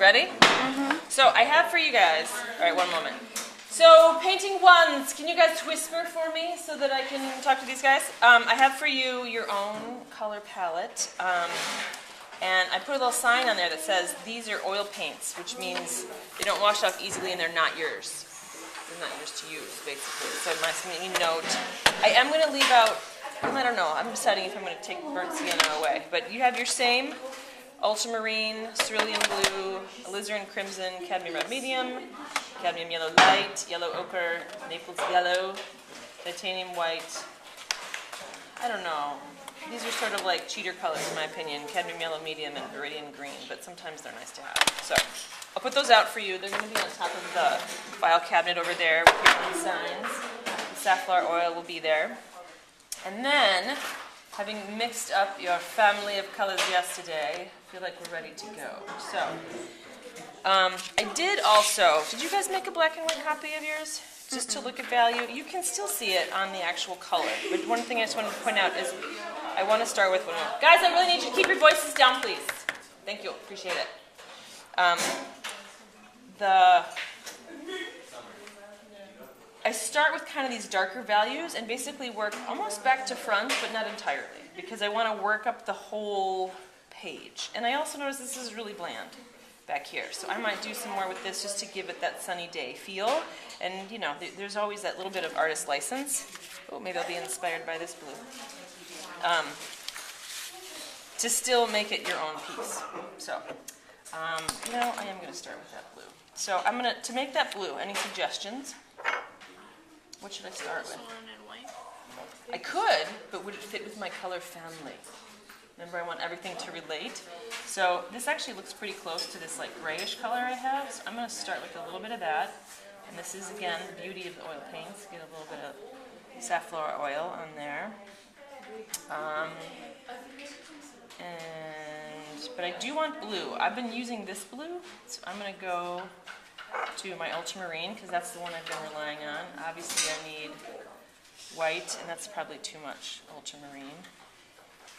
Ready? So I have for you guys, all right, one moment. So painting ones, can you guys whisper for me so that I can talk to these guys? I have for you your own color palette. And I put a little sign on there that says these are oil paints, which means they don't wash off easily and they're not yours. They're not yours to use, basically. So it must mean note. I am going to leave out, I don't know, I'm deciding if I'm going to take burnt sienna away. But you have your same ultramarine, cerulean blue, alizarin crimson, cadmium red medium, cadmium yellow light, yellow ochre, Naples yellow, titanium white. I don't know. These are sort of like cheater colors in my opinion, cadmium yellow medium and viridian green, but sometimes they're nice to have. So I'll put those out for you. They're going to be on top of the file cabinet over there with your own signs. The safflower oil will be there. And then, having mixed up your family of colors yesterday, I feel like we're ready to go. So, I did also, did you guys make a black and white copy of yours? Just to look at value? You can still see it on the actual color. But one thing I just wanted to point out is, I want to start with one more. Guys, I really need you to keep your voices down, please. Thank you, appreciate it. I start with kind of these darker values and basically work almost back to front, but not entirely, because I want to work up the whole page. And I also notice this is really bland back here, so I might do some more with this just to give it that sunny day feel. And you know, there's always that little bit of artist license. Oh, maybe I'll be inspired by this blue. To still make it your own piece. So, no, I am going to start with that blue. So I'm going to make that blue, any suggestions? What should I start with? I could, but would it fit with my color family? Remember, I want everything to relate. So this actually looks pretty close to this like grayish color I have. So I'm going to start with a little bit of that. And this is, again, the beauty of the oil paints. Get a little bit of safflower oil on there. But I do want blue. I've been using this blue, so I'm going to go to my ultramarine because that's the one I've been relying on. Obviously I need white, and that's probably too much ultramarine.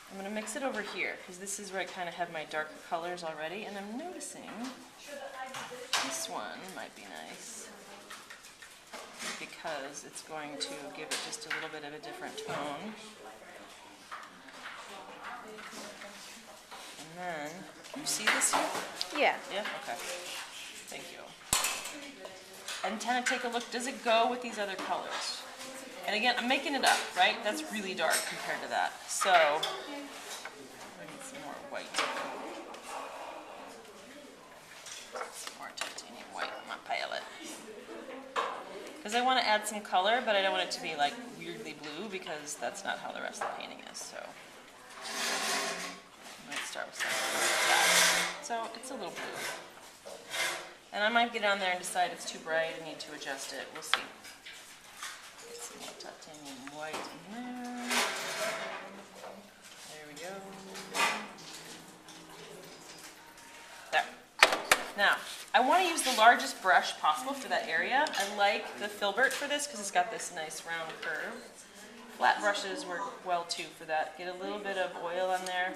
I'm going to mix it over here because this is where I kind of have my darker colors already, and I'm noticing this one might be nice because it's going to give it just a little bit of a different tone. And then, you see this here? Yeah. Yeah? Okay. Thank you. And kind of take a look, does it go with these other colors? And again, I'm making it up, right? That's really dark compared to that. So, I need some more white. Some more titanium white on my palette. Because I want to add some color, but I don't want it to be like weirdly blue because that's not how the rest of the painting is. So, I might start with something like that. So, it's a little blue. And I might get on there and decide it's too bright and need to adjust it. We'll see. Get some more titanium white in there. There we go. There. Now, I want to use the largest brush possible for that area. I like the filbert for this because it's got this nice round curve. Flat brushes work well too for that. Get a little bit of oil on there,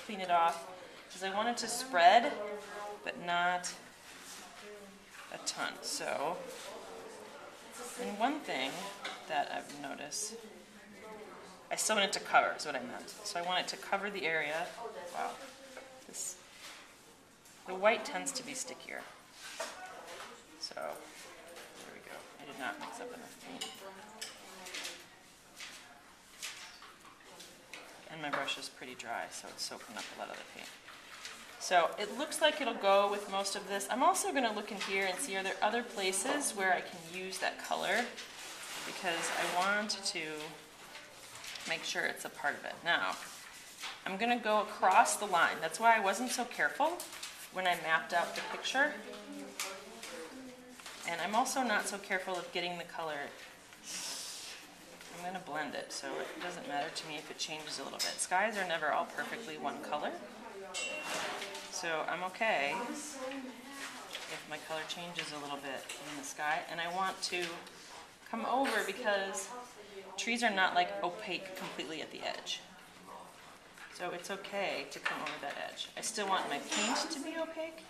clean it off. Because I want it to spread, but not a ton. So, and one thing that I've noticed, I still want it to cover, is what I meant. So I want it to cover the area. Wow. The white tends to be stickier. So, there we go. I did not mix up enough paint. And my brush is pretty dry, so it's soaking up a lot of the paint. So it looks like it'll go with most of this. I'm also going to look in here and see are there other places where I can use that color because I want to make sure it's a part of it. Now, I'm going to go across the line. That's why I wasn't so careful when I mapped out the picture. And I'm also not so careful of getting the color. I'm going to blend it, so it doesn't matter to me if it changes a little bit. Skies are never all perfectly one color. So I'm okay if my color changes a little bit in the sky. And I want to come over because trees are not like opaque completely at the edge. So it's okay to come over that edge. I still want my paint to be opaque,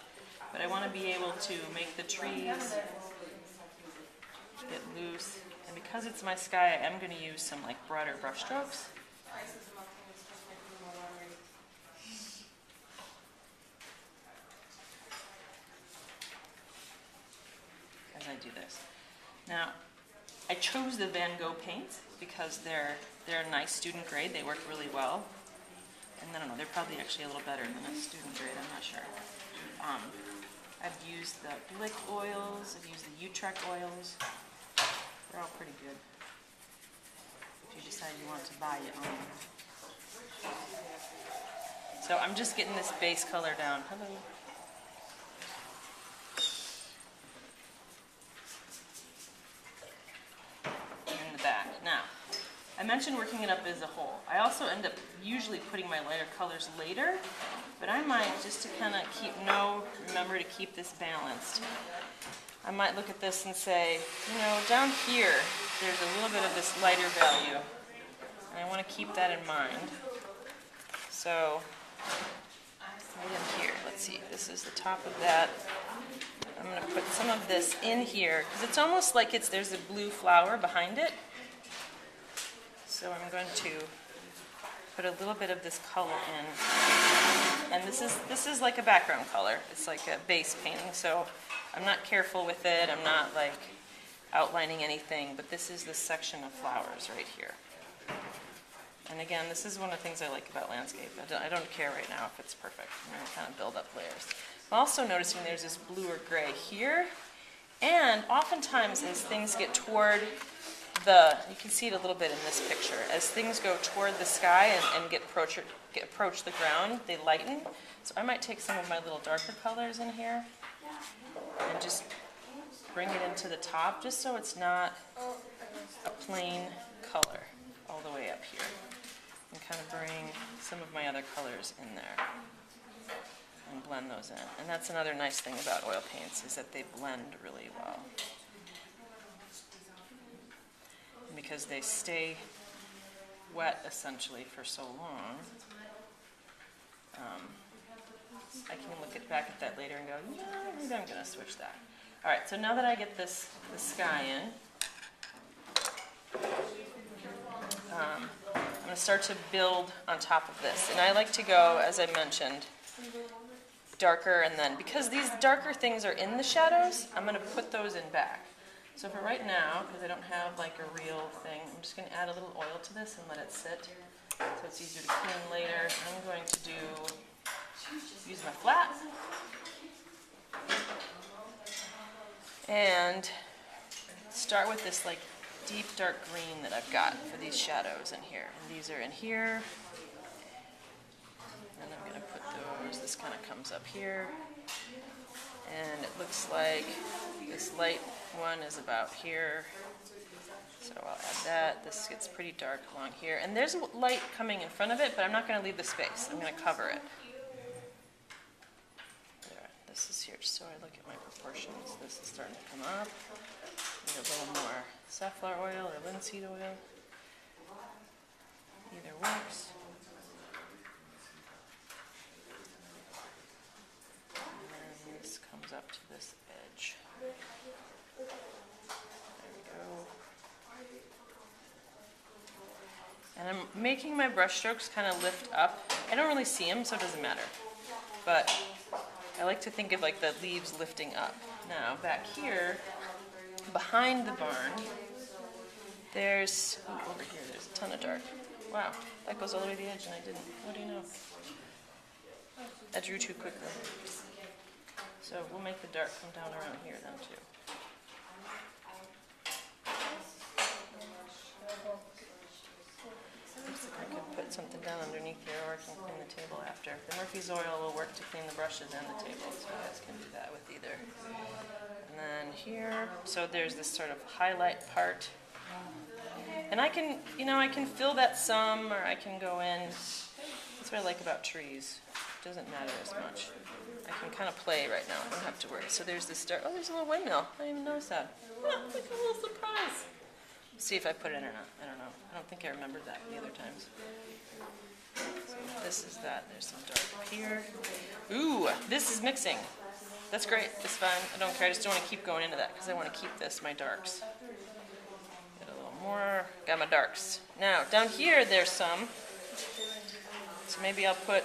but I want to be able to make the trees get loose. And because it's my sky, I am going to use some like broader brush strokes. As I do this. Now, I chose the Van Gogh paints because they're a nice student grade. They work really well. And I don't know, they're probably actually a little better than a student grade, I'm not sure. I've used the Blick oils, I've used the Utrecht oils. They're all pretty good. If you decide you want to buy your own. So I'm just getting this base color down. Hello. In the back. Now, I mentioned working it up as a whole. I also end up usually putting my lighter colors later, but I might, just to kind of remember to keep this balanced. I might look at this and say, you know, down here, there's a little bit of this lighter value, and I want to keep that in mind. So, right in here, let's see, this is the top of that. I'm going to put some of this in here, because it's almost like there's a blue flower behind it. So I'm going to put a little bit of this color in, and this is like a background color. It's like a base painting, so I'm not careful with it. I'm not like outlining anything, but this is this section of flowers right here. And again, this is one of the things I like about landscape. I don't care right now if it's perfect. I'm going to kind of build up layers. I'm also noticing there's this blue or gray here, and oftentimes as things get toward you can see it a little bit in this picture. As things go toward the sky and approach the ground, they lighten. So I might take some of my little darker colors in here and just bring it into the top, just so it's not a plain color all the way up here. And kind of bring some of my other colors in there and blend those in. And that's another nice thing about oil paints, is that they blend really well. Because they stay wet essentially for so long. I can look back at that later and go, yeah, maybe I'm going to switch that. All right, so now that I get the sky in, I'm going to start to build on top of this. And I like to go, as I mentioned, darker, and then, because these darker things are in the shadows, I'm going to put those in back. So for right now, because I don't have like a real thing, I'm just going to add a little oil to this and let it sit so it's easier to clean later. I'm going to use my flat and start with this like deep dark green that I've got for these shadows in here. And these are in here. And I'm going to put those, this kind of comes up here. And it looks like this light one is about here. So I'll add that. This gets pretty dark along here. And there's light coming in front of it, but I'm not going to leave the space. I'm going to cover it. There. This is here, just so I look at my proportions. This is starting to come up. Need a little more safflower oil or linseed oil. Either works. And this comes up to this edge. There we go. And I'm making my brush strokes kind of lift up. I don't really see them, so it doesn't matter. But I like to think of like the leaves lifting up. Now, back here, behind the barn, there's, over here, there's a ton of dark. Wow, that goes all the way to the edge and I didn't. What do you know? I drew too quickly. So we'll make the dark come down around here then too. Looks like I could put something down underneath here, or I can clean the table after. The Murphy's oil will work to clean the brushes and the table, so you guys can do that with either. And then here, so there's this sort of highlight part. And I can, I can fill that some, or I can go in. That's what I like about trees. It doesn't matter as much. I can kind of play right now. I don't have to worry. So there's this dark, oh, there's a little windmill. I didn't even notice that. Oh, look, a little surprise. See if I put it in or not. I don't know. I don't think I remembered that the other times. So this is that. There's some dark up here. Ooh, this is mixing. That's great. It's fine. I don't care. I just don't want to keep going into that because I want to keep this, my darks. Get a little more. Got my darks. Now, down here, there's some. So maybe I'll put...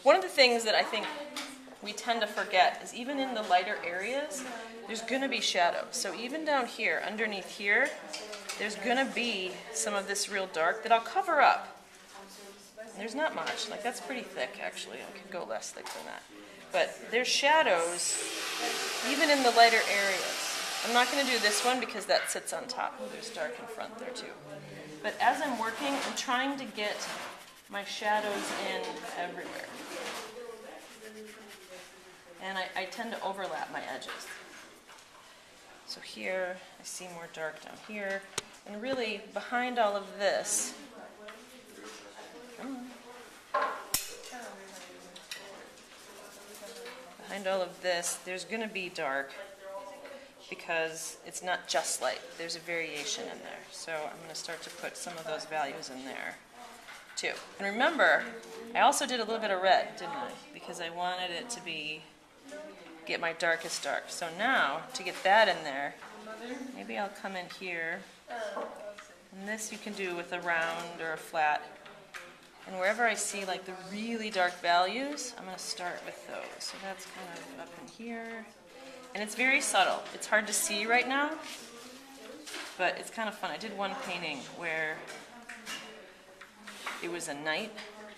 One of the things that I think we tend to forget is even in the lighter areas, there's going to be shadow. So even down here, underneath here, there's going to be some of this real dark that I'll cover up. And there's not much. Like, that's pretty thick, actually. I could go less thick than that. But there's shadows even in the lighter areas. I'm not going to do this one because that sits on top. There's dark in front there, too. But as I'm working, I'm trying to get my shadows in everywhere. And I tend to overlap my edges. So here, I see more dark down here. And really, behind all of this, behind all of this, there's going to be dark because it's not just light. There's a variation in there. So I'm going to start to put some of those values in there, too. And remember, I also did a little bit of red, didn't I? Because I wanted it to get my darkest dark. So now, to get that in there, maybe I'll come in here. And this you can do with a round or a flat. And wherever I see like the really dark values, I'm going to start with those. So that's kind of up in here. And it's very subtle. It's hard to see right now, but it's kind of fun. I did one painting where it was a night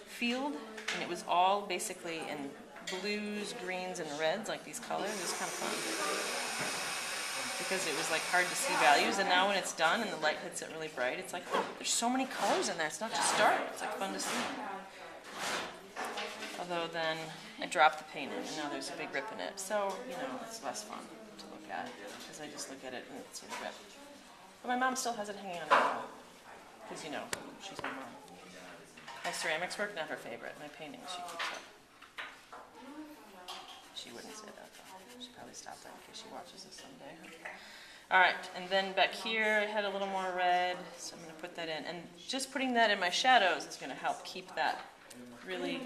field, and it was all basically in blues, greens, and reds, like these colors. It was kind of fun because it was like hard to see values, and now when it's done and the light hits it really bright, it's like, oh, there's so many colors in there. It's not just dark. It's like fun to see. Although then I dropped the paint in, and now there's a big rip in it. So, you know, it's less fun to look at because I just look at it and see the rip. But my mom still has it hanging on her wall because, you know, she's my mom. My ceramics work, not her favorite. My paintings, she keeps up. She wouldn't say that, though. She'd probably stop that in case she watches this someday. All right, and then back here I had a little more red, so I'm going to put that in. And just putting that in my shadows is going to help keep that really,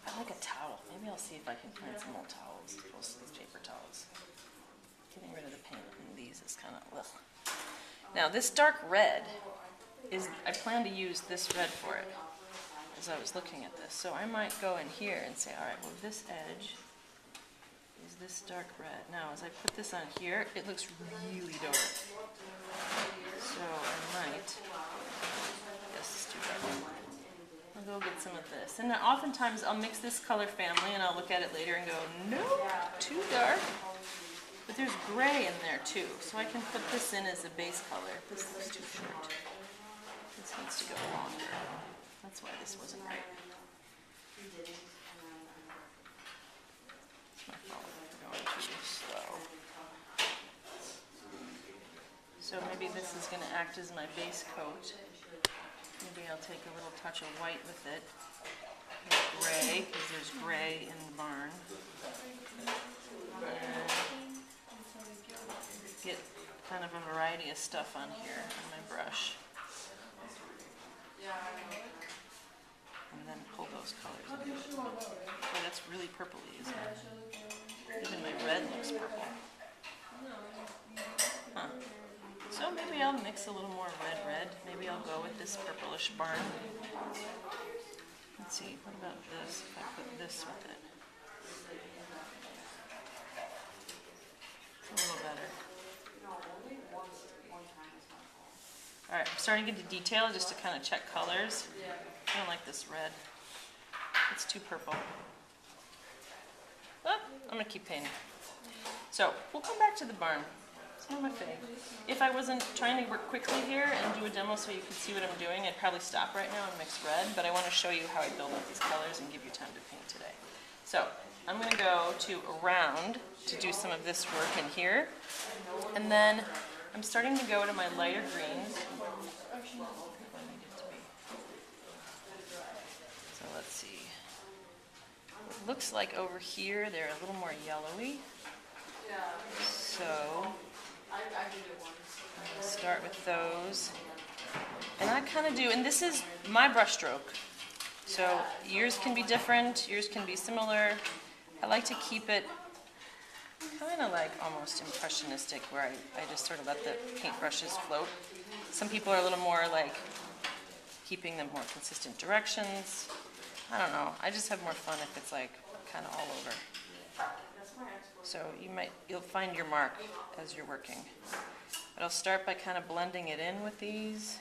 I like a towel. Maybe I'll see if I can find some old towels, mostly paper towels. Getting rid of the paint in these is kind of, ugh. Now this dark red I plan to use this red for it as I was looking at this. So I might go in here and say, all right, well this edge is this dark red. Now as I put this on here, it looks really dark. So I might, this is too dark. I'll go get some of this. And now oftentimes I'll mix this color family and I'll look at it later and go, no, too dark. But there's gray in there too. So I can put this in as a base color. This looks too short. This needs to go longer. That's why this wasn't right. It's my fault for going too slow. So maybe this is going to act as my base coat. Maybe I'll take a little touch of white with it. Gray, because there's gray in the barn. And get kind of a variety of stuff on here on my brush. And then pull those colors into it. Oh, that's really purpley, isn't it? Even my red looks purple. Huh. So maybe I'll mix a little more red. Maybe I'll go with this purplish barn. Let's see, what about this? If I put this with it. It's a little better. Alright, I'm starting to get into detail just to kind of check colors. I don't like this red. It's too purple. But I'm going to keep painting. So, we'll come back to the barn. It's not my fave. If I wasn't trying to work quickly here and do a demo so you could see what I'm doing, I'd probably stop right now and mix red, but I want to show you how I build up these colors and give you time to paint today. So, I'm going to go to around to do some of this work in here, and then I'm starting to go to my lighter greens. So let's see. It looks like over here they're a little more yellowy. So I'm going to start with those. And I kind of do, and this is my brush stroke. So yours can be different, yours can be similar. I like to keep it kind of like almost impressionistic, where I just sort of let the paintbrushes float. Some people are a little more like keeping them more consistent directions. I don't know. I just have more fun if it's like kind of all over. So you'll find your mark as you're working. But I'll start by kind of blending it in with these.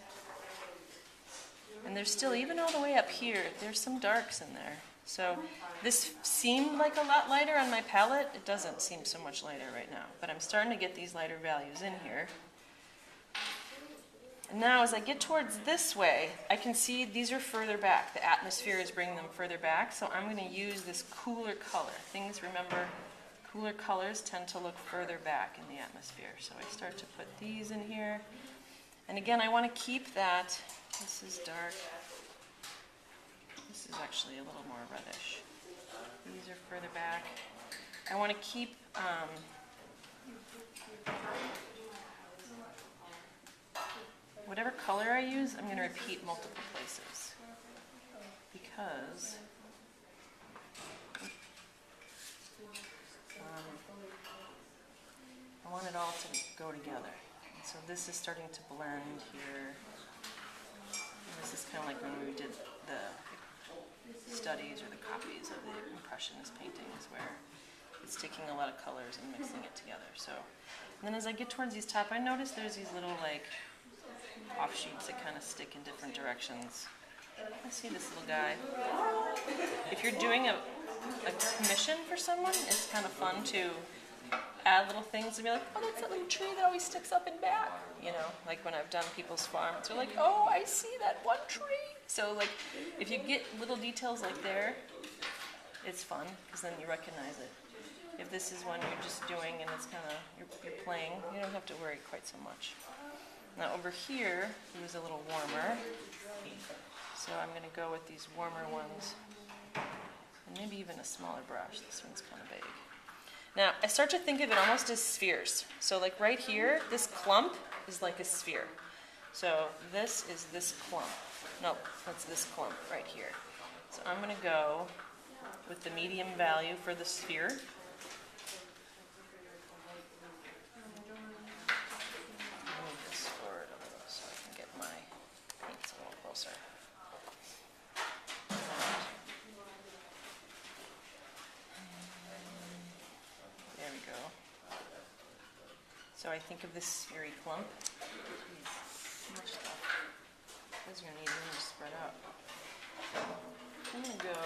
And there's still, even all the way up here, there's some darks in there. So this seemed like a lot lighter on my palette. It doesn't seem so much lighter right now, but I'm starting to get these lighter values in here. And now as I get towards this way, I can see these are further back. The atmosphere is bringing them further back, so I'm going to use this cooler color. Remember, cooler colors tend to look further back in the atmosphere. So I start to put these in here. And again, I want to keep that. This is dark. This is actually a little more reddish. These are further back. I want to keep whatever color I use, I'm going to repeat multiple places because I want it all to go together. And so this is starting to blend here. And this is kind of like when we did the studies or the copies of the Impressionist paintings, where it's taking a lot of colors and mixing it together. So, and then as I get towards these top, I notice there's these little like offshoots that kind of stick in different directions. I see this little guy. If you're doing a commission for someone, it's kind of fun to add little things and be like, oh, that's that little tree that always sticks up and back. You know, like when I've done people's farms, they're like, oh, I see that one tree. So like, if you get little details like there, it's fun, because then you recognize it. If this is one you're just doing and it's kind of, you're playing, you don't have to worry quite so much. Now over here, it was a little warmer. So I'm going to go with these warmer ones. And maybe even a smaller brush. This one's kind of big. Now, I start to think of it almost as spheres. So like right here, this clump is like a sphere. So this is this clump. No, that's this clump right here. So I'm going to go with the medium value for the sphere. Move this forward a little so I can get my paints a little closer. There we go. So I think of this sphery clump. Jeez, much stuff. Because you're going to need room to spread out. I'm going to go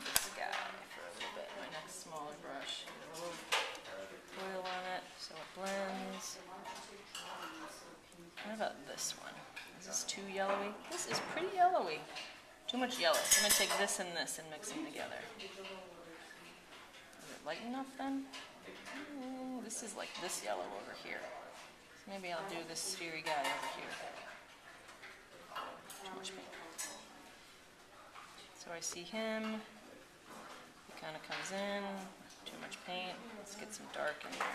this guy for a little bit. My next smaller brush. A little oil on it so it blends. What about this one? Is this too yellowy? This is pretty yellowy. Too much yellow. So I'm going to take this and mix them together. Is it light enough then? This is like this yellow over here. So maybe I'll do this sphery guy over here. Too much paint. So I see him. He kind of comes in. Too much paint. Let's get some dark in there.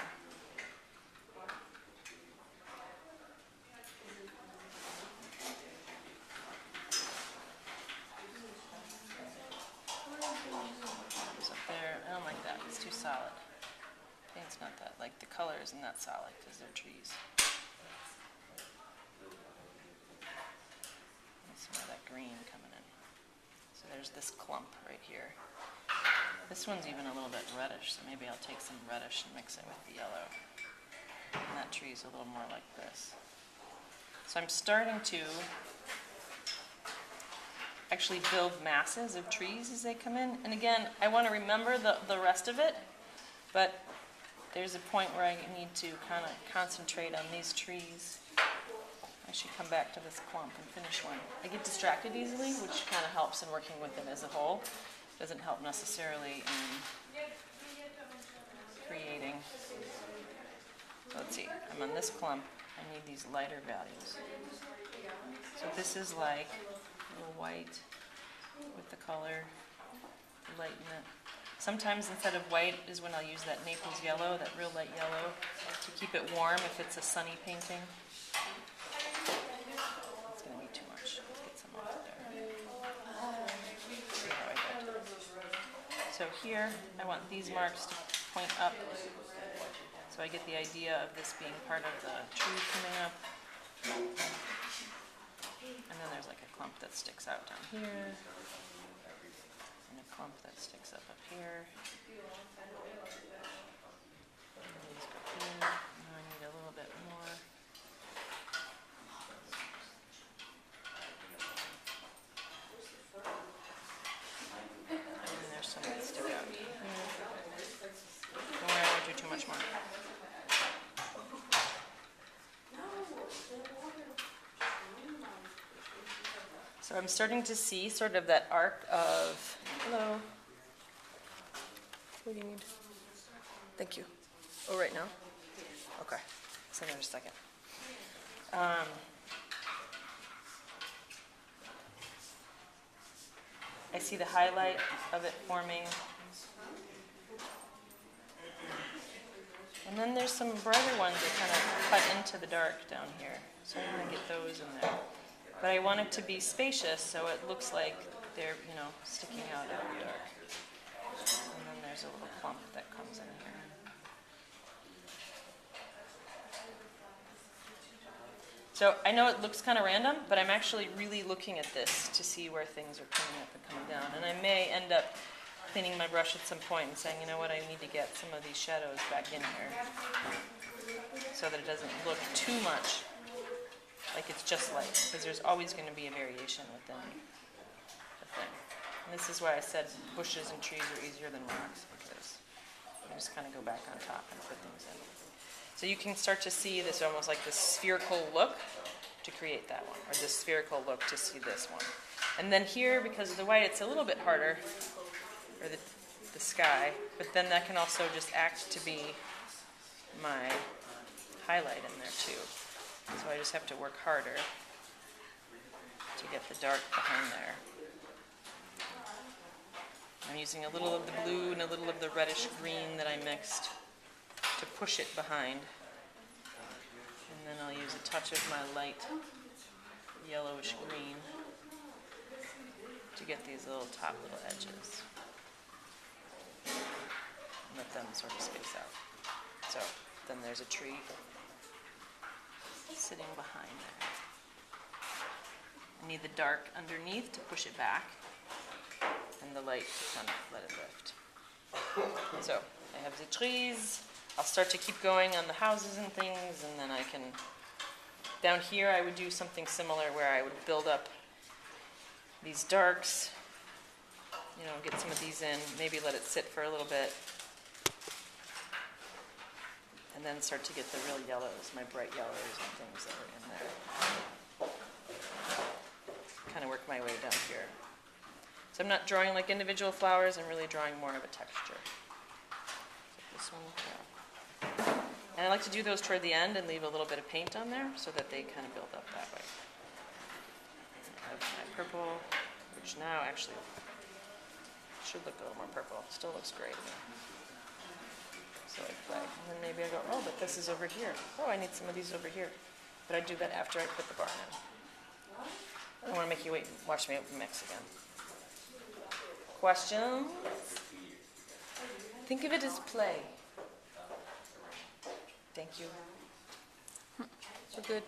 Goes up there. I don't like that. It's too solid. Paint's not that, like the color isn't that solid because they're trees. Some of that green coming in. So there's this clump right here. This one's even a little bit reddish, so maybe I'll take some reddish and mix it with the yellow. And that tree's a little more like this. So I'm starting to actually build masses of trees as they come in. And again, I want to remember the rest of it, but there's a point where I need to kind of concentrate on these trees. I should come back to this clump and finish one. I get distracted easily, which kind of helps in working with it as a whole. Doesn't help necessarily in creating. So let's see, I'm on this clump. I need these lighter values. So this is like a little white with the color, lighten it. Sometimes instead of white is when I'll use that Naples yellow, that real light yellow, to keep it warm if it's a sunny painting. It's going to be too much. Let's get some off there. See how I did. So here, I want these marks to point up, so I get the idea of this being part of the tree coming up. And then there's like a clump that sticks out down here, and a clump that sticks up here. And these go here. Now I need a little bit more. And there's some that stick out here. Don't worry, I won't do too much more. So I'm starting to see sort of that arc of, hello, what do you need? Thank you. Oh, right now? Okay, so another second. I see the highlight of it forming. And then there's some brighter ones that kind of cut into the dark down here. So I'm going to get those in there. But I want it to be spacious, so it looks like they're, sticking out of the dark. And then there's a little clump that comes in here. So I know it looks kind of random, but I'm actually really looking at this to see where things are coming up and coming down. And I may end up cleaning my brush at some point and saying, you know what, I need to get some of these shadows back in here so that it doesn't look too much like it's just light, because there's always going to be a variation within the thing. And this is why I said bushes and trees are easier than rocks, because you just kind of go back on top and put things in. So you can start to see this almost like this spherical look to create that one, or this spherical look to see this one. And then here, because of the white, it's a little bit harder, or the sky, but then that can also just act to be my highlight in there too. So I just have to work harder to get the dark behind there. I'm using a little of the blue and a little of the reddish green that I mixed to push it behind. And then I'll use a touch of my light yellowish green to get these little top little edges. And let them sort of space out. So then there's a tree sitting behind there. I need the dark underneath to push it back, and the light to kind of let it lift. So I have the trees. I'll start to keep going on the houses and things, and then I can, down here I would do something similar where I would build up these darks, get some of these in, maybe let it sit for a little bit, and then start to get the real yellows, my bright yellows and things that are in there. Kind of work my way down here. So I'm not drawing like individual flowers, I'm really drawing more of a texture. So this one, yeah. And I like to do those toward the end and leave a little bit of paint on there so that they kind of build up that way. I have my purple, which now actually should look a little more purple. Still looks great. So I play, and then maybe I go, oh, but this is over here. Oh, I need some of these over here. But I do that after I put the barn in. I don't want to make you wait, watch me mix again. Questions? Think of it as play. Thank you. So good.